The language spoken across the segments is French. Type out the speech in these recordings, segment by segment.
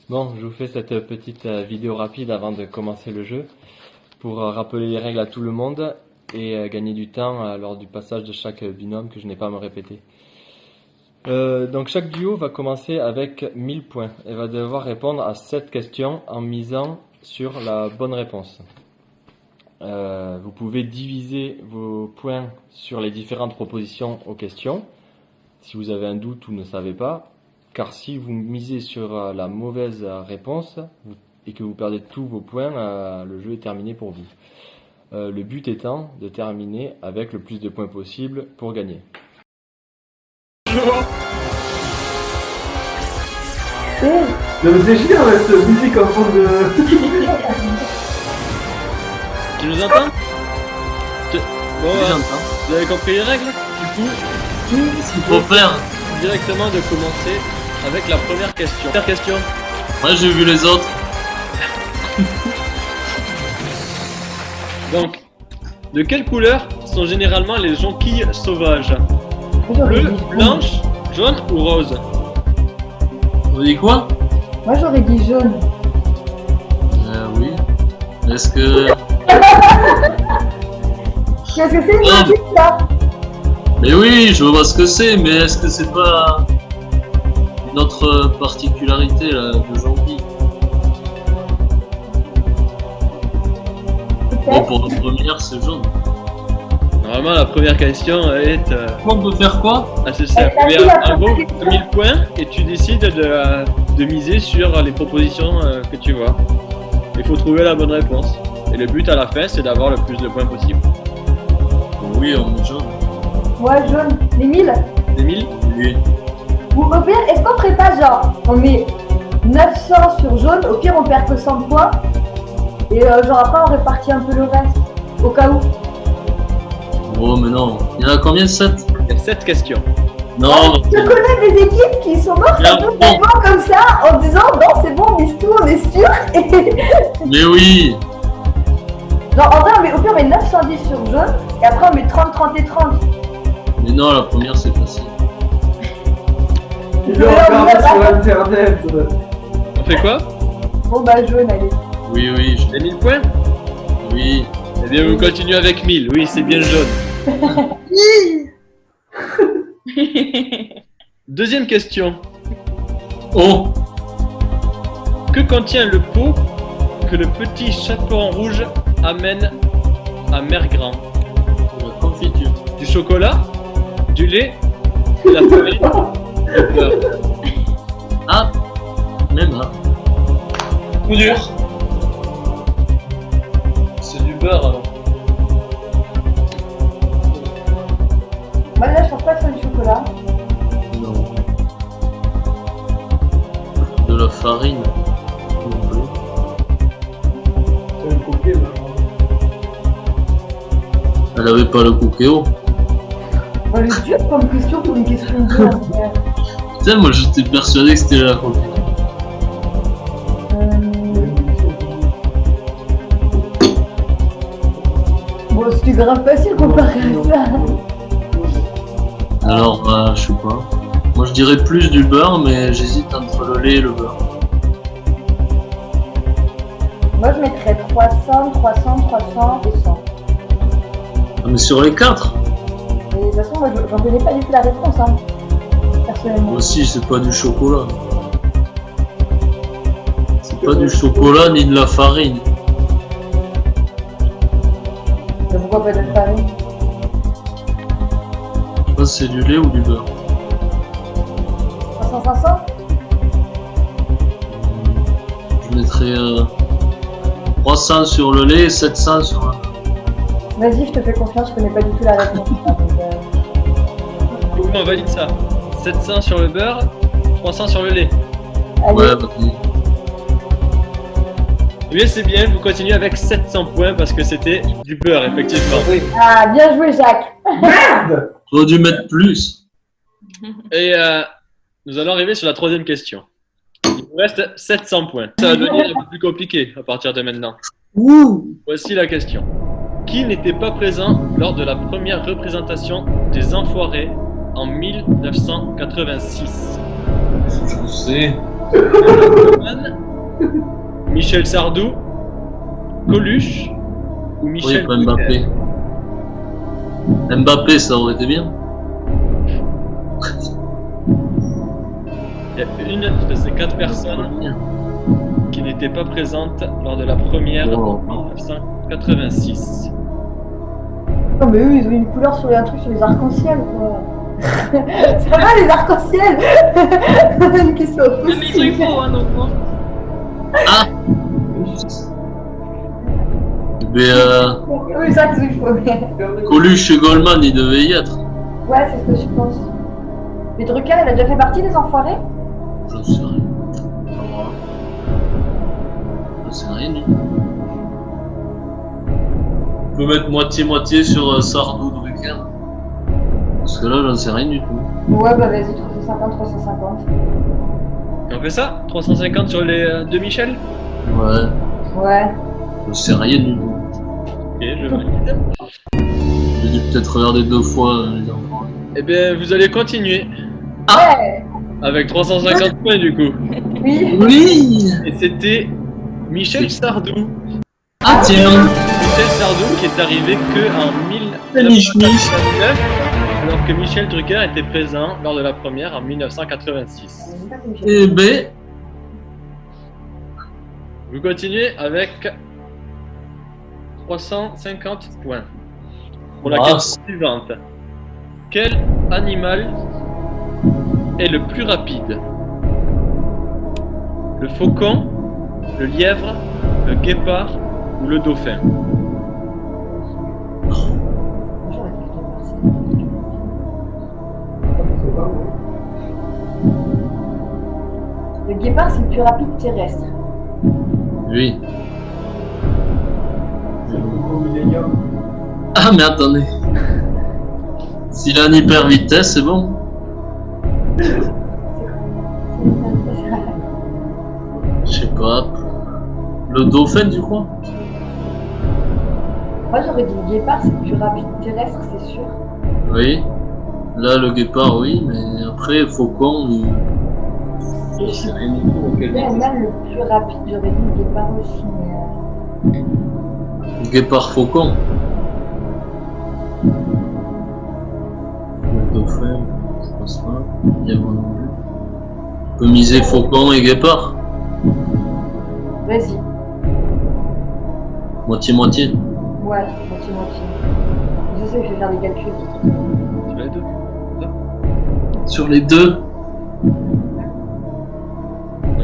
Bon, je vous fais cette petite vidéo rapide avant de commencer le jeu pour rappeler les règles à tout le monde et gagner du temps lors du passage de chaque binôme que je n'ai pas à me répéter. Donc chaque duo va commencer avec 1000 points et va devoir répondre à 7 questions en misant sur la bonne réponse. Vous pouvez diviser vos points sur les différentes propositions aux questions si vous avez un doute ou ne savez pas. Car si vous misez sur la mauvaise réponse et que vous perdez tous vos points, le jeu est terminé pour vous. Le but étant de terminer avec le plus de points possible pour gagner. C'est chiant cette musique en fond de... Tu nous entends? Bon, J'entends. vous avez compris les règles? Du coup, Ce qu'il faut faire. directement de commencer avec la première question. Première question. Moi j'ai vu les autres. Donc, de quelle couleur sont généralement les jonquilles sauvages? Bleu, blanche, jaune ou rose? Vous dites quoi? Moi j'aurais dit jaune. Oui. Est-ce que... Qu'est-ce que c'est une Ah. jonquille ça? Mais oui, je vois ce que c'est, mais est-ce que c'est pas notre particularité là, de jonquille? Bon, pour la première, c'est jaune. Normalement, la première question est... On peut faire quoi? c'est simple. T'as Mais dit la en gros, première question. 1000 points et tu décides de miser sur les propositions que tu vois. Il faut trouver la bonne réponse. Et le but à la fin, c'est d'avoir le plus de points possible. Oui, on est jaune. Moi jaune. Les 1000. Les 1000? Oui. Ou au pire, est-ce qu'on ferait pas genre, on met 900 sur jaune, au pire on perd que 100 points. Et genre après on répartit un peu le reste. Au cas où. Oh, mais non. Il y en a combien? 7? Il y a 7 questions. Non, Je connais des équipes qui sont mortes Bien, complètement comme ça en disant non c'est bon on mise tout, on est sûr. Et mais oui. genre en vrai au pire on met 910 sur jaune et après on met 30, 30 et 30. Mais non, la première, c'est facile. Je regarde sur internet. On fait quoi? Bon bah jaune allez. Oui, oui, Les 1000 points? oui. Eh bien, vous continuez avec 1000. Oui, c'est bien jaune. Deuxième question. Oh, Que contient le pot que le petit chaperon rouge amène à Mergrand? la confiture. Du chocolat, du lait, de la farine, du beurre. Ah, même là. Coup dur. C'est du beurre alors. Moi là je pense pas que ce soit du chocolat. Non. De la farine. Non plus. C'est un coquet là. Elle avait pas le cookéo. Bah le dur comme question pour une question de en vrai. Putain, moi j'étais persuadé que c'était la confiture. Bon c'était grave facile comparé à ça. Alors, je sais pas. Moi je dirais plus du beurre, mais j'hésite entre le lait et le beurre. Moi je mettrais 300, 300, 300 et 100. Ah, mais sur les 4? Mais de toute façon moi j'en connais pas du tout la réponse hein. Personnellement. Moi aussi, c'est pas du chocolat. C'est pas du chocolat ni de la farine. Mais pourquoi pas de la farine? Je sais pas si c'est du lait ou du beurre. 300, 500? Je mettrais 300 sur le lait et 700 sur la... Vas-y je te fais confiance, je connais pas du tout la réponse. Donc, On valide ça. 700 sur le beurre, 300 sur le lait. allez. Ouais, vas-y. Eh bien, c'est bien, vous continuez avec 700 points parce que c'était du beurre, effectivement. Ah bien joué Jacques. Merde. J'aurais dû mettre plus. Et nous allons arriver sur la troisième question. Il vous reste 700 points. Ça va devenir un peu plus compliqué à partir de maintenant. Voici la question. Qui n'était pas présent lors de la première représentation des Enfoirés en 1986? Je sais. Goldman, Michel Sardou, Coluche ou Oui, Michel pas Drucker? Mbappé. Mbappé, ça aurait été bien. Il y a une de ces 4 personnes qui n'était pas présente lors de la première Oh. en 1986. Non, mais eux, ils ont une couleur sur un truc sur les arcs-en-ciel, quoi. Ça va, les arcs-en-ciel. Une question Mais il possible. faut, hein, donc, non. Ah Mais Oui, ça, c'est faux. Ouais, Coluche et Goldman, ils devaient y être. c'est ce que je pense. Mais Drucker, il a déjà fait partie des enfoirés? J'en sais rien. J'en sais rien du tout. On peut mettre moitié-moitié sur Sardou Drucker. Parce que là, j'en sais rien du tout. Ouais, bah vas-y, 350, 350. Et on fait ça? 350 sur les deux Michel? Ouais, Ouais. j'en sais rien du tout. Ok, je valide. J'ai dû peut-être regarder 2 fois les enfants. Eh bien, vous allez continuer Ouais. avec 350 points du coup. Oui. Oui Et c'était Michel Sardou. Ah tiens Michel Sardou qui est arrivé que en Mich-mich. 1989, alors que Michel Drucker était présent lors de la première en 1986. Eh ben, Vous continuez avec 350 points. Pour la Ah, question suivante. Quel animal est le plus rapide? Le faucon, le lièvre, le guépard ou le dauphin? Le guépard, c'est le plus rapide terrestre. oui. Au millénium. Ah mais attendez. S'il a une hyper vitesse, c'est bon. Je sais pas. Le dauphin, tu crois? Moi, j'aurais dit le guépard, c'est le plus rapide terrestre, c'est sûr. Oui. Là, le guépard, oui, mais après, faucon, Et je sais rien du tout. Quel Même le plus rapide, j'aurais dit le guépard aussi, mais. guépard faucon. Le dauphin, je pense pas. Lièvre non plus. On peut miser faucon et guépard. Vas-y. Moitié-moitié. Ouais, moitié-moitié. Je sais que je vais faire des calculs. Tu l'as deux. Sur les deux, Donc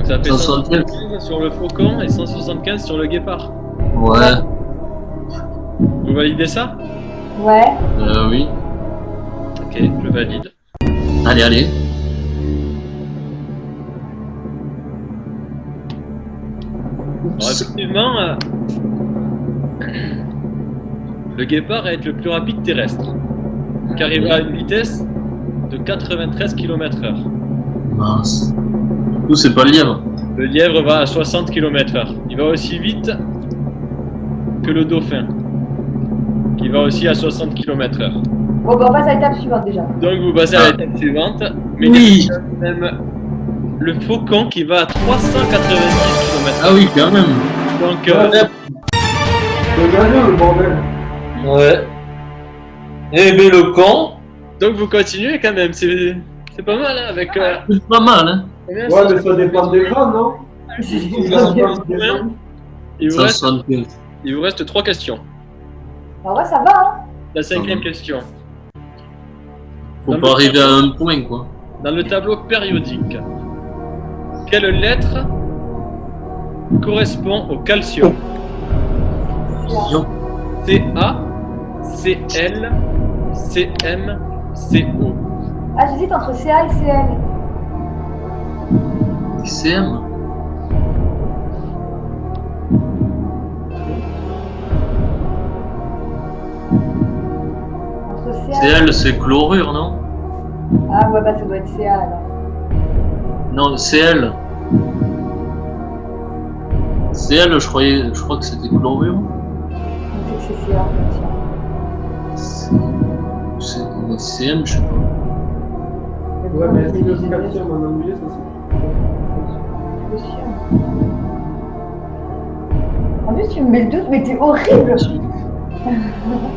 ça fait 175. 175 sur le faucon et 175 sur le guépard. ouais. Vous validez ça? Ouais. Oui. Ok, je valide. Allez, allez. Alors, effectivement, le guépard est le plus rapide terrestre, qui arrive à une vitesse de 93 km/h. Mince. Du coup, c'est pas le lièvre. Le lièvre va à 60 km/h. Il va aussi vite que le dauphin, qui va aussi à 60 km/h. Bon, bah, on passe à l'étape suivante déjà. Donc vous passez à l'étape suivante, mais Oui. il y a quand même le faucon qui va à 390 km/h. Ah oui, quand même. Donc Le galop, le bordel. Ouais. Eh ben le con, donc vous continuez quand même, c'est pas mal hein, avec... c'est pas mal, hein. combien, Ouais, mais ça dépend des grammes, non? Ça dépend des grammes. il vous reste 175. Il vous reste 3 questions. En vrai, ça va, hein. La 5e question. Faut Dans pas le arriver à tableau- un point, quoi. Dans le tableau périodique, quelle lettre correspond au calcium? Ion. CA, CL, CM, CO. Ah, j'hésite entre CA et CL. CM. Entre CA CL, c'est chlorure, non? Ah, ouais, bah, ça doit être CA alors. Non, CL. CL, je crois que c'était chlorure. Je sais que c'est CA. C'est CM, je sais pas. Ouais, mais est-ce que le calcium en anglais, ça c'est. possible. En plus, tu me mets le doute, mais t'es horrible.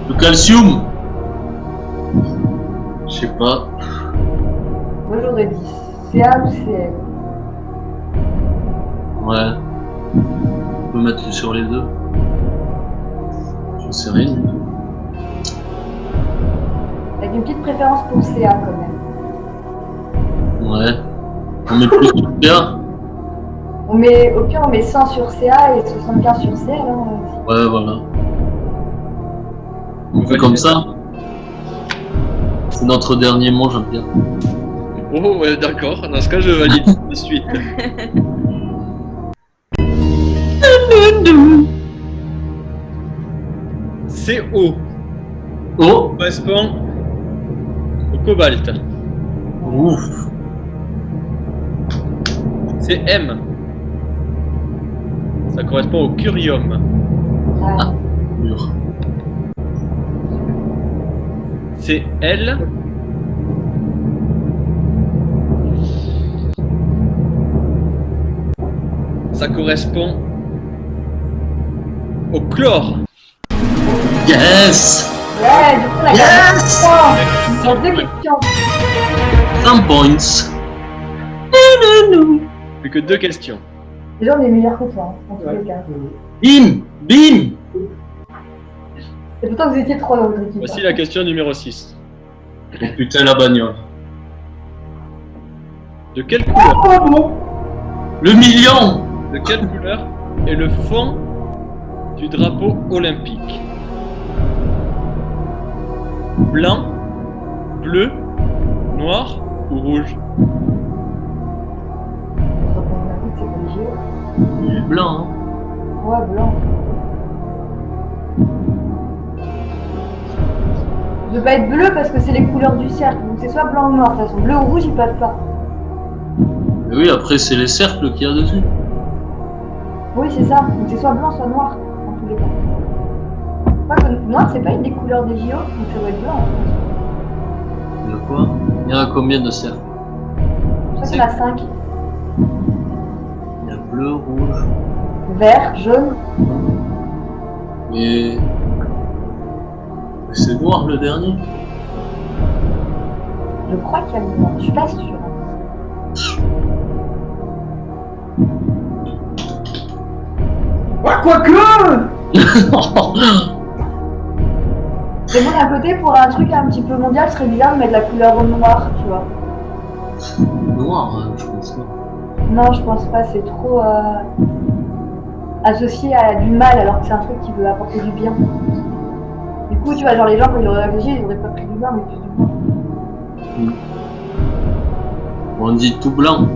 Le calcium. Je sais pas. Moi, j'aurais dit CA ou CL. Ouais. On peut mettre sur les deux. Je sais rien. Avec une petite préférence pour CA quand même. Ouais. On met plus sur CA. Au pire, on met 100 sur CA et 75 sur CL. Hein, Ouais, voilà. On fait comme ça. C'est notre dernier mot, Jean-Pierre. Oh, ouais, d'accord. Dans ce cas, je valide tout de suite. CO Oh. correspond au cobalt. Ouf. CM, ça correspond au curium. ouais. Mur. CL, ça correspond au chlore. Yes. Ouais, du coup, la Yes. Dans 2 questions. 100 points. Plus que 2 questions. Déjà, on est meilleurs que toi, hein, en tous les cas. Bim. Bim. Et pourtant, vous étiez 3 dans votre équipe. Voici la question numéro 6. Oh putain, la bagnole. De quelle couleur, Oh, bon. Le million. de quelle couleur est le fond du drapeau olympique? Blanc, bleu, noir ou rouge? C'est obligé. Il est blanc. Hein. Ouais, blanc. Je veux pas être bleu parce que c'est les couleurs du cercle. Donc c'est soit blanc ou noir. De toute façon, bleu ou rouge, ils peuvent pas. Mais oui, après c'est les cercles qu'il y a dessus. Oui, c'est ça. Donc c'est soit blanc, soit noir. En tous les cas. Pas que noir, c'est pas une des couleurs des JO. Donc ça doit être blanc. En fait. Il y a quoi? Il y en a combien de cercles? Je crois qu'il y en a 5. Il y a bleu, rouge. Vert, jaune. Et c'est noir le dernier. Je crois qu'il y a le noir. Je suis pas sûre. Ah, quoique. C'est bon d'un côté, pour un truc un petit peu mondial, ce serait bizarre de mettre la couleur noire, tu vois. Noir, hein, je pense pas. Non, je pense pas, c'est trop associé à du mal alors que c'est un truc qui veut apporter du bien. Du coup, tu vois, genre les gens, quand ils auraient réfléchi, ils auraient pas pris du blanc, mais plus du blanc. On dit tout blanc.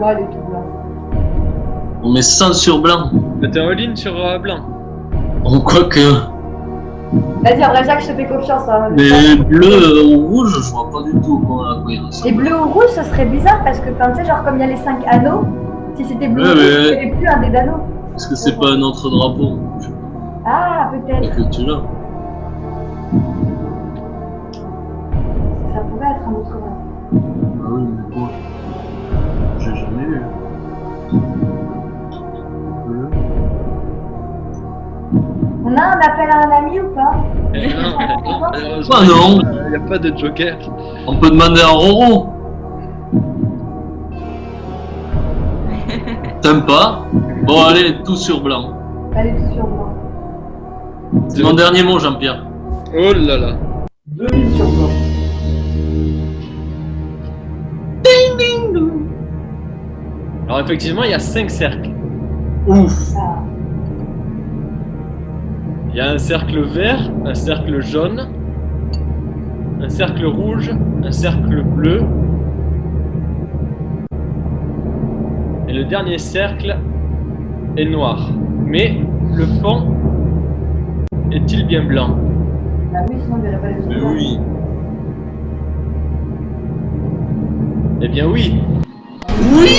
Ouais, les tout blancs. On met 100 sur blanc. T'es en ligne sur blanc. On quoi que. Vas-y, en vrai, Jacques, je te fais confiance. Hein, Mais bleu ou rouge, je vois pas du tout à quoi il ressemble. Et bleu ou rouge, ce serait bizarre parce que, tu sais, genre comme il y a les 5 anneaux, si c'était bleu Ouais, ou rouge, mais- il n'y avait plus un des anneaux. Est-ce que c'est pas un autre drapeau? Ah, peut-être. Que tu l'as. Ça pourrait être un autre drapeau. Ah oui, mais quoi? J'ai jamais vu. Bleu. On a un appel à un ami ou pas? Non, malheureusement, Ah non. il n'y a pas de joker. On peut demander à Roro. T'aimes pas? Bon, allez, tout sur blanc. Allez, tout sur blanc. C'est mon dernier mot, Jean-Pierre. Oh là là. 2000 sur blanc. Alors effectivement, il y a 5 cercles. Ouf. Ah. Il y a un cercle vert, un cercle jaune, un cercle rouge, un cercle bleu. Et le dernier cercle est noir. Mais le fond est-il bien blanc? Ah oui, sinon il n'y aurait pas les Mais autres. oui. Eh bien oui. Oui.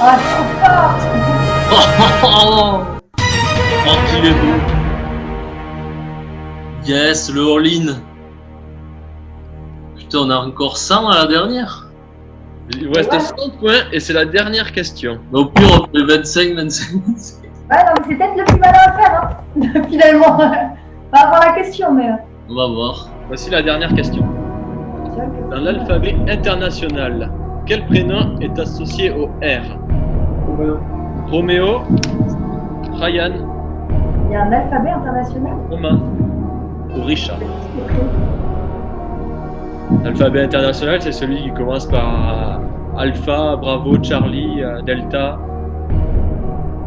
Ah, trop fort! Oh, qu'il est beau. Yes, le all-in. Putain, on a encore 100 à la dernière. Il vous reste 100 points et c'est la dernière question. Au pire, on fait 25, 25. Ouais, non, mais c'est peut-être le plus malin à faire, hein, finalement. Pas avoir la question, mais. On va voir. Voici la dernière question. Dans l'alphabet international, quel prénom est associé au R? Roméo, Ryan, Il y a un alphabet international. Romain ou Richard? L'alphabet international, c'est celui qui commence par Alpha, Bravo, Charlie, Delta.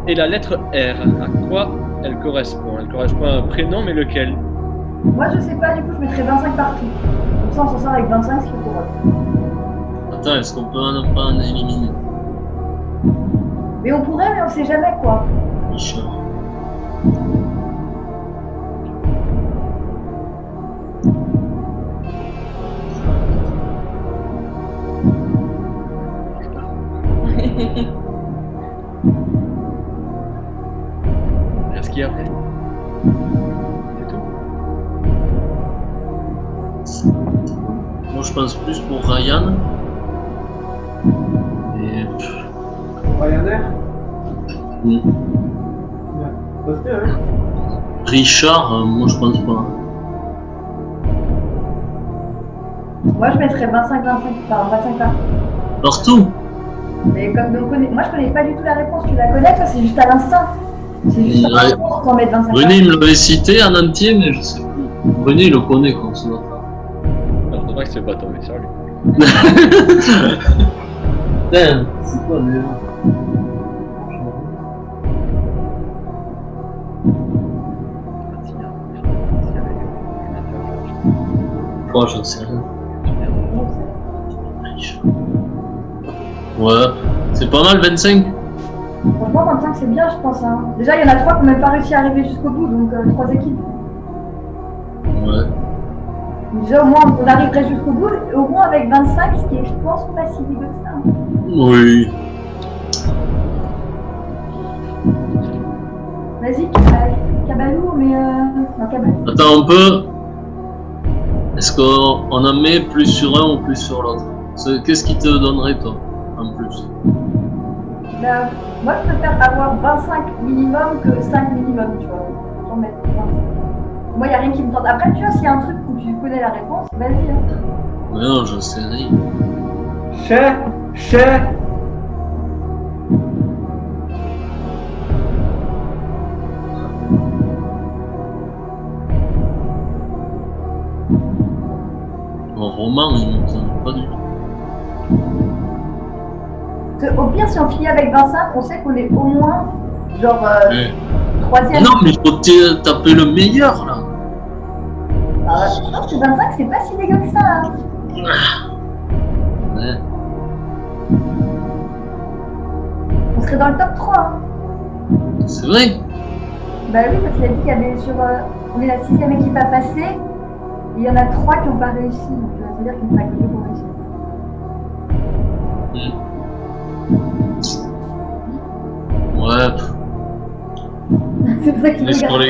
Et la lettre R, à quoi elle correspond? Elle correspond à un prénom, mais lequel? Moi, je sais pas, du coup, je mettrais 25 partout. Comme ça, on s'en sort avec 25, ce qui est pour eux. Attends, est-ce qu'on peut pas en éliminer? Mais on pourrait, mais on sait jamais, quoi. Richard. Est-ce qu'il y a après? C'est tout? Moi, je pense plus pour Ryan. Et... Ryanair. hmm. Ouais. Parce que, hein. Richard, moi, je pense pas. Moi, je mettrais 25 partout. Partout. Mais comme on connaît... Moi, je connais pas du tout la réponse. Tu la connais, toi, c'est juste à l'instinct. C'est juste à Ouais. l'instinct pour t'en mettre 25 René, il me l'avait cité en entier, mais je sais plus. René, il le connaît, quoi, ce matin. C'est vrai que c'est pas tombé sur lui. Putain, c'est quoi déjà? Oh, j'en sais rien. Ouais, c'est pas mal 25. Franchement, 25, c'est bien, je pense. Hein. Déjà, il y en a 3 qui n'ont même pas réussi à arriver jusqu'au bout, donc 3 équipes. Ouais. Déjà, au moins, on arriverait jusqu'au bout, et au moins avec 25, ce qui est, je pense, pas si dégueu que ça. Hein. Oui. Vas-y, Cabalou, mais non, Cabalou. Attends, on peut. Est-ce qu'on en met plus sur un ou plus sur l'autre? Qu'est-ce qui te donnerait, toi, en plus? Ben, moi, je préfère avoir 25 minimum que 5 minimum, tu vois. J'en mets 25. Moi, il n'y a rien qui me tente. Après, tu vois, s'il y a un truc où tu connais la réponse, vas-y. Hein. Mais non, j'en sais rien. Chez. Bon, Roman, il ne tente pas du tout. Parce que, au pire, si on finit avec 25, on sait qu'on est au moins, genre, Mais- 3ème. Non, mais il faut taper le meilleur, là. Je pense que 25, c'est pas si dégueu que ça. Hein. Ouais. On serait dans le top 3. Hein. C'est vrai. Bah oui, parce qu'il a dit qu'il y avait sur. On est la 6ème équipe à passer. Et il y en a 3 qui n'ont pas réussi. Donc, ça veut dire qu'il n'y en a que 2 pour réussir. Ouais. C'est pour ça qu'il Les regarde. sur les...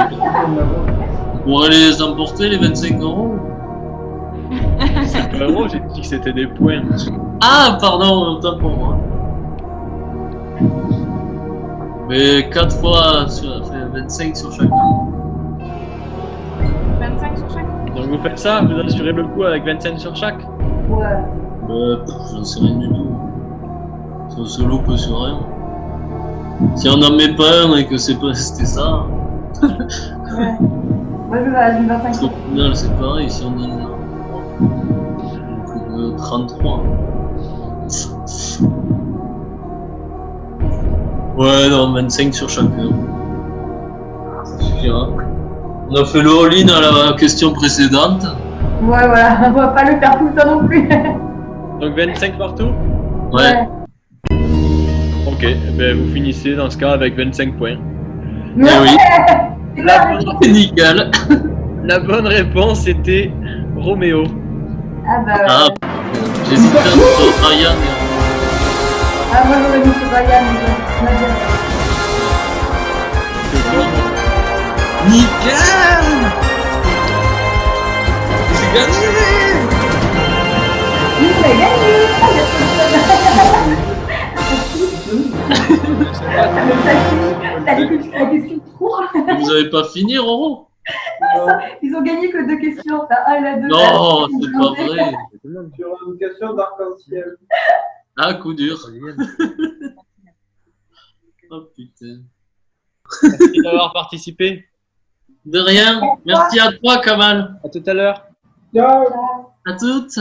On pourrait les emporter, les 25 euros. C'est pas gros, j'ai dit que c'était des points. Ah, pardon, autant pour moi. Mais 4 fois, ça fait 25 sur chaque. 25 sur chaque. Donc vous faites ça, vous assurez le coup avec 25 sur chaque? Ouais. J'en sais rien du tout. Si on se loupe sur rien. Si on n'en met pas un et que c'était ça, Ouais. Moi, je vais à 25. parce qu'au final c'est pareil, si on en a plus de 33. Ouais, non, 25 sur chacun. Ça suffira. On a fait le all-in à la question précédente. Ouais, voilà. On va pas le faire tout le temps non plus. Donc 25 partout? Ouais. Ok, ben vous finissez dans ce cas avec 25 points. Mais Eh oui. c'est pas la C'est nickel. La bonne réponse était Roméo. Ah bah ouais. Ah, j'hésitais entre Ryan et... Ah, moi j'aurais mis sur Ryan, mais on va dire. Nickel. J'ai gagné. Oui, il a gagné. Ah, il a fait le T'as dit que la question 3. Vous avez pas fini, Roro? Ils ont gagné que 2 questions. La 1 et la 2. Non, c'est pas vrai. Sur une question d'arc-en-ciel. Ah, coup dur. Oh putain. Merci d'avoir participé. De rien. Merci à toi, Kamal. À tout à l'heure. Ciao. À toutes.